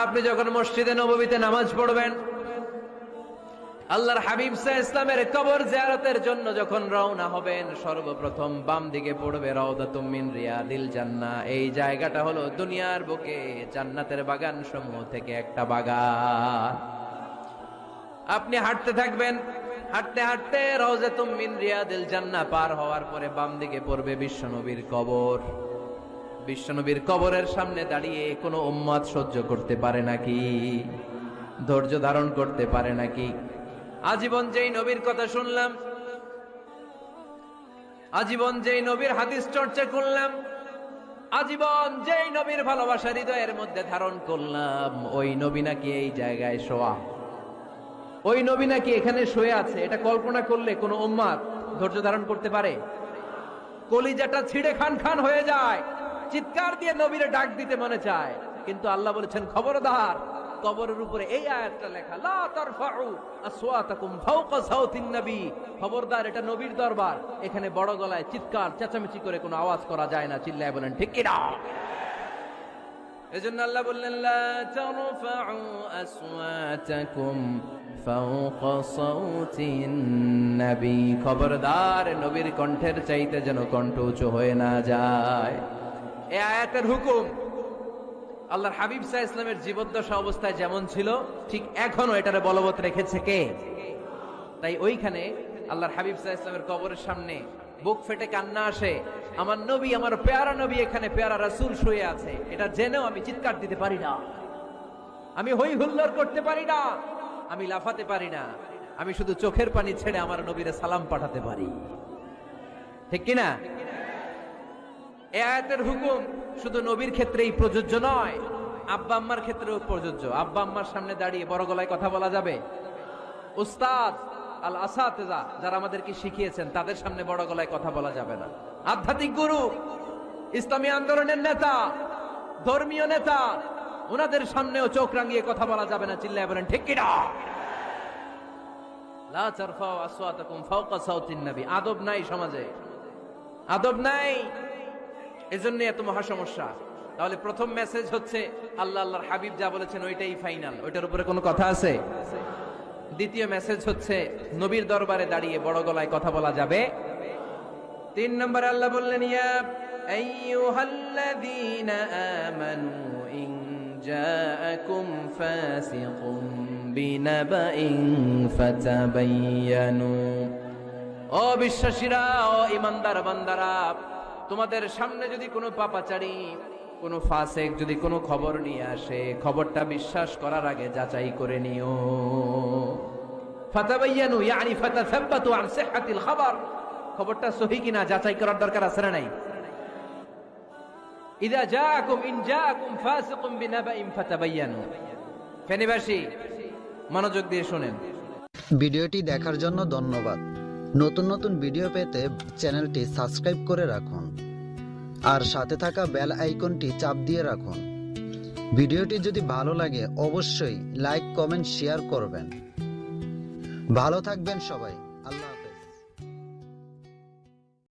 আপনি যখন মসজিদে নববীতে নামাজ পড়বেন, আল্লাহর হাবিব সাল্লাল্লাহু আলাইহি ওয়াসাল্লামের কবর জিয়ারতের জন্য যখন রওনা হবেন, সর্বপ্রথম বাম দিকে পড়বে রাউদাতুম মিন রিয়াদিল জান্নাহ। এই জায়গাটা হলো দুনিয়ার বুকে জান্নাতের বাগান সমূহ থেকে একটা বাগান। আপনি হাঁটতে থাকবেন, হাঁটতে হাঁটতে রাউদাতুম মিন রিয়াদিল জান্নাহ পার হওয়ার পরে বাম দিকে পড়বে বিশ্বনবীর কবর। বিশ্বনবীর কবরের সামনে দাঁড়িয়ে কোনো উম্মত সহ্য করতে পারে নাকি? ধৈর্য ধারণ করতে পারে নাকি? আজীবন যেই নবীর কথা শুনলাম, আজীবন যেই নবীর হাদিস চর্চা করলাম, আজীবন যেই নবীর ভালোবাসা হৃদয়ের মধ্যে ধারণ করলাম, ওই নবী নাকি এই জায়গায় শোয়া, ওই নবী নাকি এখানে শুয়ে আছে, এটা কল্পনা করলে কোনো উম্মত ধৈর্য ধারণ করতে পারে? কলিজাটা ছিঁড়ে খান খান হয়ে যায়, চিৎকার দিয়ে নবীরে ডাক দিতে মনে চায়। কিন্তু আল্লাহ বলেছেন খবরদার, কবরের উপরে এই আয়াতটা লেখা, লা তারফাউ আসওয়াতাকুম ফাওকা সাউতিন নবী। খবরদার, এটা নবীর দরবার, এখানে বড় গলায় চিৎকার চেঁচামেচি করে কোনো আওয়াজ করা যায় না। চিল্লায় বলেন ঠিক কি না? এজন্য আল্লাহ বললেন, লা তারফাউ আসওয়াতাকুম ফাওকা সাউতিন নবী। খবরদার, নবীর কণ্ঠের চাইতে যেন কণ্ঠ উঁচু হয়ে না যায়। এই আয়াতের হুকুম আল্লাহর হাবিব সাল্লাল্লাহু আলাইহি ওয়াসাল্লামের জীবদ্দশা অবস্থায় যেমন ছিল, ঠিক এখনো এটারে বলবৎ রেখেছে কে? তাই ওইখানে আল্লাহর হাবিব সাল্লাল্লাহু আলাইহি ওয়াসাল্লামের কবরের সামনে বুক ফেটে কান্না আসে, আমার নবী, আমার পেয়ারা নবী এখানে, পেয়ারা রাসূল শুয়ে আছে, এটা জেনেও আমি চিৎকার দিতে পারি না, আমি হই হুল্লোড় করতে পারি না, আমি লাফাতে পারি না, আমি শুধু চোখের পানি ছেড়ে আমার নবীরে সালাম পাঠাতে পারি। ঠিক কিনা? এই আয়াতের হুকুম শুধু নবীর ক্ষেত্রেই প্রযোজ্য নয়, আব্বা আম্মার ক্ষেত্রেও প্রযোজ্য। আব্বা আম্মার সামনে দাঁড়িয়ে বড় গলায় কথা বলা যাবে? উস্তাদ আল আসাতিজা যারা আমাদেরকে শিখিয়েছেন, তাদের সামনে বড় গলায় কথা বলা যাবে না। আধ্যাত্মিক গুরু, ইসলামী আন্দোলনের নেতা, ধর্মীয় নেতা, ওনাদের সামনেও চোখ রাঙিয়ে কথা বলা যাবে না। চিল্লায় বলেন ঠিক কি না? লা তারফাউ আসওয়াতাকুম ফাওকা সাউতিন নবী। আদব নাই সমাজে, আদব নাই, এজন্য এত মহা সমস্যা। তাহলে প্রথম মেসেজ হচ্ছে আল্লাহ আল্লাহর হাবিব যা বলেছেন ওইটাই ফাইনাল, ওইটার উপরে কোনো কথা আছে? দ্বিতীয় মেসেজ হচ্ছে নবীর দরবারে দাঁড়িয়ে বড় গলায় কথা বলা যাবে। 3 নম্বরে আল্লাহ বললেন, ইয়া আইয়ুহাল্লাযীনা আমানু ইন জাআকুম ফাসিকুম বিনাবাইন ফাতাবায়ানু। ও বিশ্বাসীরা, ও ঈমানদার বান্দারা, তোমাদের সামনে যদি কোনো পাপাচারী, কোনো ফাসিক যদি কোনো খবর নিয়ে আসে, খবরটা বিশ্বাস করার আগে যাচাই করে নিও। ফাতাবায়ানু ইয়ানি ফাতাসাব্বাতু আন সিহহাতিল খবর। খবরটা সহি কিনা যাচাই করার দরকার আছে না নাই? ইযা জাআকুম ইন জাআকুম ফাসিকুম বিনাবাইন ফাতাবায়ানু। ফেনীবাসী মনোযোগ দিয়ে শুনেন। ভিডিওটি দেখার জন্য ধন্যবাদ। নতুন নতুন ভিডিও পেতে চ্যানেলটি সাবস্ক্রাইব করে রাখুন আর সাথে থাকা বেল আইকনটি চাপ দিয়ে রাখুন। ভিডিওটি যদি ভালো লাগে অবশ্যই লাইক, কমেন্ট, শেয়ার করবেন। ভালো থাকবেন সবাই। আল্লাহ।